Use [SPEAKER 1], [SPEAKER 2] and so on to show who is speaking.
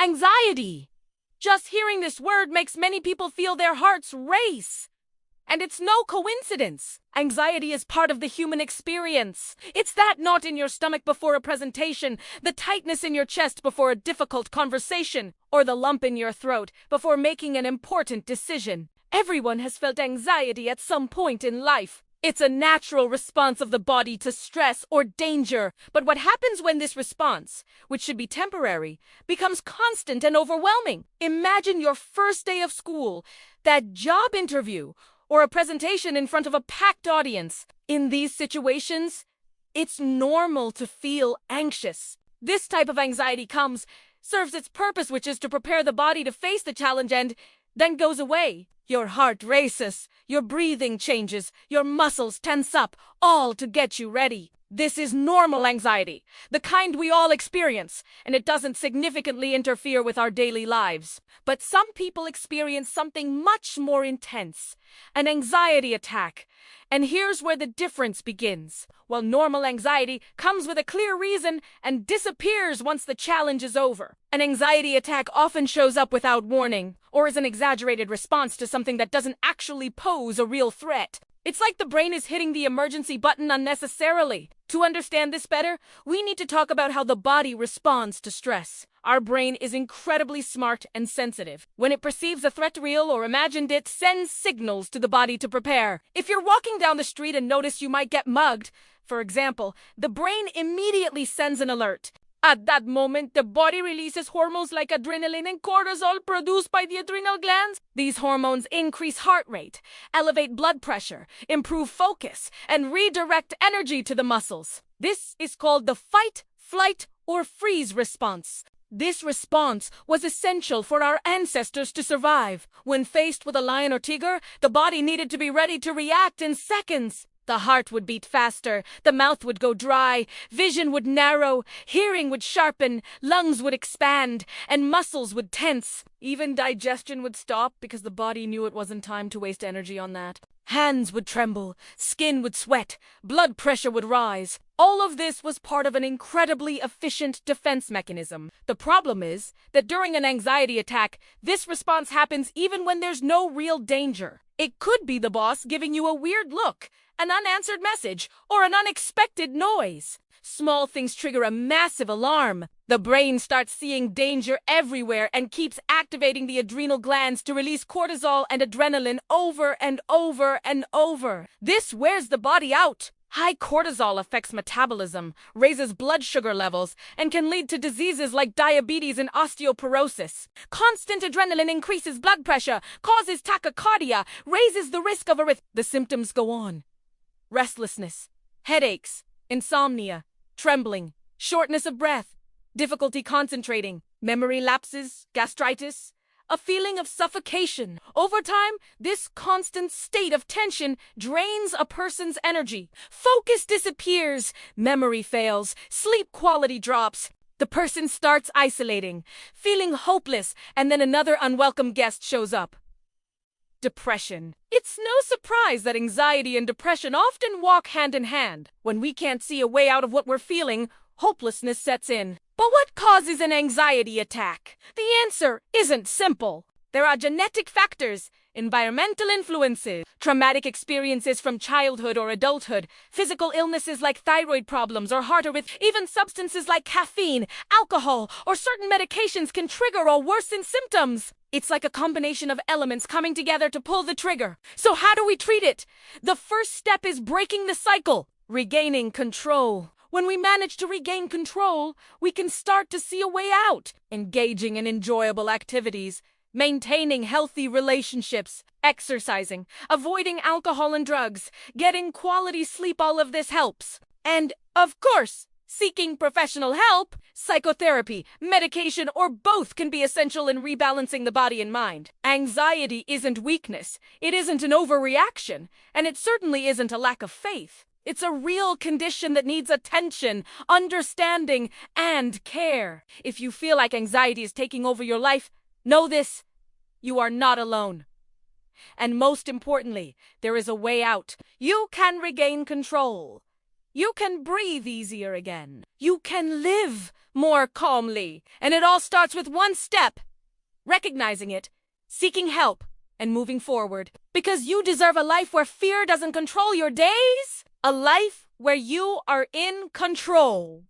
[SPEAKER 1] Anxiety. Just hearing this word makes many people feel their hearts race. And it's no coincidence. Anxiety is part of the human experience. It's that knot in your stomach before a presentation, the tightness in your chest before a difficult conversation, or the lump in your throat before making an important decision. Everyone has felt anxiety at some point in life. It's a natural response of the body to stress or danger. But what happens when this response, which should be temporary, becomes constant and overwhelming? Imagine your first day of school, that job interview, or a presentation in front of a packed audience. In these situations, it's normal to feel anxious. This type of anxiety serves its purpose, which is to prepare the body to face the challenge, and then goes away. Your heart races, your breathing changes, your muscles tense up, all to get you ready. This is normal anxiety, the kind we all experience, and it doesn't significantly interfere with our daily lives. But some people experience something much more intense, an anxiety attack. And here's where the difference begins. While normal anxiety comes with a clear reason and disappears once the challenge is over, an anxiety attack often shows up without warning, or is an exaggerated response to something that doesn't actually pose a real threat. It's like the brain is hitting the emergency button unnecessarily. To understand this better, we need to talk about how the body responds to stress. Our brain is incredibly smart and sensitive. When it perceives a threat, real or imagined, it sends signals to the body to prepare. If you're walking down the street and notice you might get mugged, for example, the brain immediately sends an alert. At that moment, the body releases hormones like adrenaline and cortisol produced by the adrenal glands. These hormones increase heart rate, elevate blood pressure, improve focus, and redirect energy to the muscles. This is called the fight, flight, or freeze response. This response was essential for our ancestors to survive. When faced with a lion or tiger, the body needed to be ready to react in seconds. The heart would beat faster, the mouth would go dry, vision would narrow, hearing would sharpen, lungs would expand, and muscles would tense. Even digestion would stop because the body knew it wasn't time to waste energy on that. Hands would tremble, skin would sweat, blood pressure would rise. All of this was part of an incredibly efficient defense mechanism. The problem is that during an anxiety attack, this response happens even when there's no real danger. It could be the boss giving you a weird look, an unanswered message, or an unexpected noise. Small things trigger a massive alarm. The brain starts seeing danger everywhere and keeps activating the adrenal glands to release cortisol and adrenaline over and over and over. This wears the body out. High cortisol affects metabolism, raises blood sugar levels, and can lead to diseases like diabetes and osteoporosis. Constant adrenaline increases blood pressure, causes tachycardia, raises the risk of arrhythmia. The symptoms go on. Restlessness, headaches, insomnia, trembling, shortness of breath, difficulty concentrating, memory lapses, gastritis, a feeling of suffocation. Over time, this constant state of tension drains a person's energy. Focus disappears, memory fails, sleep quality drops. The person starts isolating, feeling hopeless, and then another unwelcome guest shows up. Depression. It's no surprise that anxiety and depression often walk hand in hand. When we can't see a way out of what we're feeling, hopelessness sets in. But what causes an anxiety attack? The answer isn't simple. There are genetic factors, environmental influences, traumatic experiences from childhood or adulthood, physical illnesses like thyroid problems or heart arrhythmia, even substances like caffeine, alcohol, or certain medications can trigger or worsen symptoms. It's like a combination of elements coming together to pull the trigger. So how do we treat it? The first step is breaking the cycle, regaining control. When we manage to regain control, we can start to see a way out, engaging in enjoyable activities, maintaining healthy relationships, exercising, avoiding alcohol and drugs, getting quality sleep. All of this helps. And, of course, seeking professional help, psychotherapy, medication, or both can be essential in rebalancing the body and mind. Anxiety isn't weakness, it isn't an overreaction, and it certainly isn't a lack of faith. It's a real condition that needs attention, understanding, and care. If you feel like anxiety is taking over your life, know this: you are not alone. And most importantly, there is a way out. You can regain control. You can breathe easier again. You can live more calmly. And it all starts with one step: recognizing it, seeking help, and moving forward. Because you deserve a life where fear doesn't control your days. A life where you are in control.